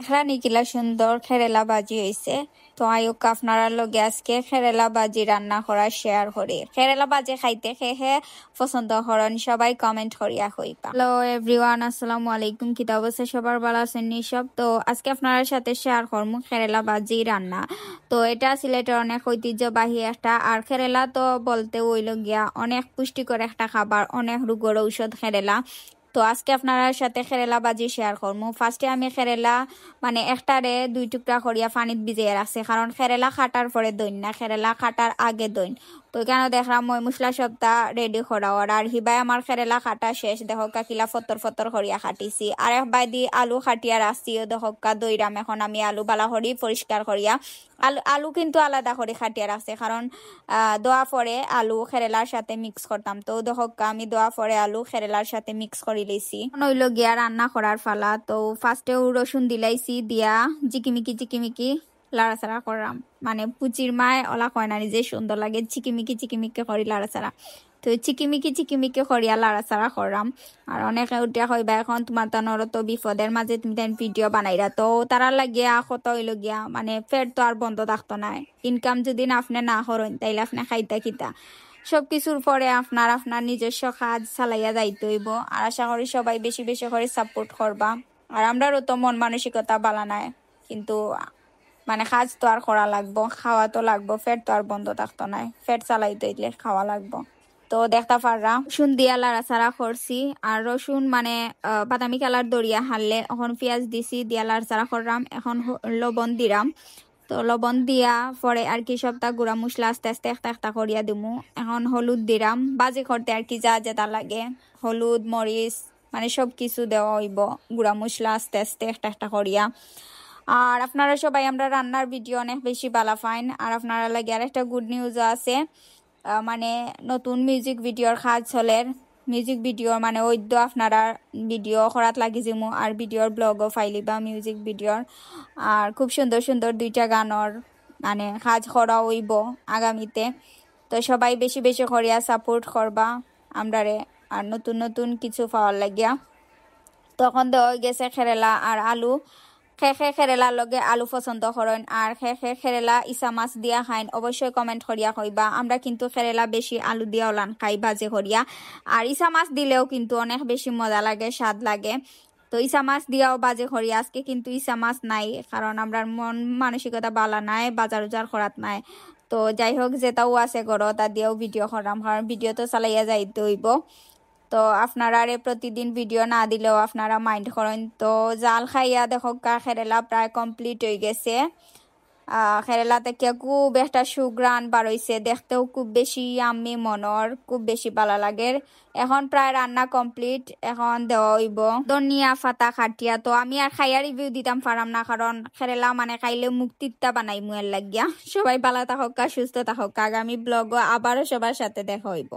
এখানে কিলা সুন্দর খেরেলা বাজি হয়েছে। তো আয়ুক আপনারা লগে আজকে খেরেলা বাজি রান্না করা শেয়ার করি। খেরেলা বাজি খাইতে খেয়ে পছন্দ করেন সবাই কমেন্ট করিয়া হইবা। হ্যালো এভরিওয়ান, আসসালামু আলাইকুম। কি অবস্থা সবার? ভালো আছেন সব? তো আজকে আপনার সাথে শেয়ার করবো খেরেলা বাজি রান্না। তো এটা সিলেটের অনেক ঐতিহ্যবাহী একটা, আর খেরেলা তো বলতে হইল গিয়া অনেক পুষ্টিকর একটা খাবার, অনেক রোগের ঔষধ খেরেলা। তো আজকে আপনার সাথে খেরেলা বাজি শেয়ার করবো। ফার্স্টে আমি খেরেলা মানে একটারে 2 টুকরা করিয়া পানিত ভিজিয়ে রাখছে, কারণ খেরেলা খাটার পরে দইন না, খেরেলা খাটার আগে দইন। তো কেন দেখলাম মই মশলা সবটা রেডি করাওয়ার, আর হিবাই আমার খেরেলা খাটা শেষ। দেখো কিলা ফতর ফতর করিয়া খাটিছি, আর এক বাইদি আলু খাটিয়া রাখছি। দেখো দইরাম এখন আমি আলু বালা করি পরিষ্কার করিয়া। আলু কিন্তু আলাদা করে খাটিয়া রাখছে, কারণ দোয়া পরে আলু খেরেলার সাথে মিক্স করতাম। তো দেখো আমি দোয়া পরে আলু খেরেলার সাথে মিক্স করে লইছি। নইল গিয়া রান্না করার ফালা। তো ফার্স্টেও রসুন দিলাইছি, দিয়া চিকিমিকি লাড়াচাড়া করলাম। মানে পুচির মায় ওলা কয় না যে সুন্দর লাগে, চিকিমিকি করি লাড়াচাড়া। তো চিকিমিকি করিয়া লাড়াচাড়া করলাম। আর অনেকে উঠিয়া কইবা এখন তোমার তানোর তো বিপদের মাঝে তুমি তাই ভিডিও বানাইরা। তো তারা লাগিয়া কত হইল গিয়া মানে ফের তো আর বন্ধ থাকতো না। ইনকাম যদি আপনি না করেন তাইলে আপনি খাইতা খিতা সবকিছুর পরে আপনার নিজস্ব কাজ চালাইয়া যাইতে হইব। আর আশা করি সবাই বেশি বেশি করে সাপোর্ট করবা। আর আমরাও তো মন মানসিকতা বালা নাই, কিন্তু মানে কাজ তো আর করা লাগবো, খাওয়া তো লাগবো, ফের তো আর বন্ধ থাকতো না, ফের চালাইতে হইলে খাওয়া লাগবো। তো দেখতে পাররা রসুন দিয়া লাড়াচাড়া করছি, আর রসুন মানে বাদামি কালার দরিয়া হারলে এখন পেঁয়াজ দিছি, দিয়া লাড়াচাড়া করলাম। এখন লবণ দিলাম। তো লবণ দিয়া পরে আর কি সবটা গুঁড়া মশলা আস্তে আস্তে একটা একটা করিয়া দিমু। এখন হলুদ দিলাম, বাজি করতে আর কি যা যেটা লাগে, হলুদ মরিচ মানে সব কিছু দেওয়া হইব, গুঁড়া মশলা আস্তে আস্তে একটা একটা করিয়া। আর আপনারা সবাই আমরা রান্নার ভিডিও অনেক বেশি ভালো পাইন। আর আপনারা লাগে আর একটা গুড নিউজও আছে, মানে নতুন মিউজিক ভিডিওর কাজ চলে। মিউজিক ভিডিও মানে ওইদ্য আপনারা ভিডিও করাত লাগি যামু, আর ভিডিওর ব্লগও ফাইলিবা মিউজিক ভিডিওর। আর খুব সুন্দর সুন্দর 2টা গানর মানে কাজ করা হইব আগামীতে। তো সবাই বেশি বেশি করিয়া সাপোর্ট করবা আমরারে, আর নতুন নতুন কিছু পাওয়ার লাগিয়া। তখন দেওয়া গেছে খেরেলা আর আলু। খেরেলার লগে আলু পছন্দ করেন, আর খেরেলা ইসা মাছ দিয়া খাইন অবশ্যই কমেন্ট করিয়া কইবা। আমরা কিন্তু খেরেলা বেশি আলু দিয়া ওলান খাই ভাজি করিয়া, আর ইসা মাছ দিলেও কিন্তু অনেক বেশি মজা লাগে, স্বাদ লাগে। তো ইসা মাছ দিয়াও বাজে করি। আজকে কিন্তু ইসা মাছ নাই, কারণ আমরা মন মানসিকতা বালা নাই, বাজার উজার করাত নাই। তো যাই হোক যেটাও আছে গড় তা দিয়েও ভিডিও করাম, কারণ ভিডিও তো চালাইয়া যাইতে হইব। তো আপনারা প্রতিদিন ভিডিও না দিলেও আপনারা মাইন্ড করেন। তো জাল খাইয়া দেখো খেরেলা প্রায় কমপ্লিট হয়ে গেছে। খেরেলা থেকে খুব একটা সুগ্রান বার হইছে, দেখতেও খুব বেশি আমি মনর খুব বেশি ভালো লাগে। এখন প্রায় রান্না কমপ্লিট, এখন দেওয়া হইব ধনিয়া ফাতা খাটিয়া। তো আমি আর খাইয়া রিভিউ দিতাম পারাম না, কারণ খেরেলা মানে খাইলে মুখ তিতা বানাই মুয়ের লাগিয়া। সবাই ভালো থাকুক, সুস্থ থাকুক। আগামী ব্লগ আবারও সবার সাথে দেখা হইব।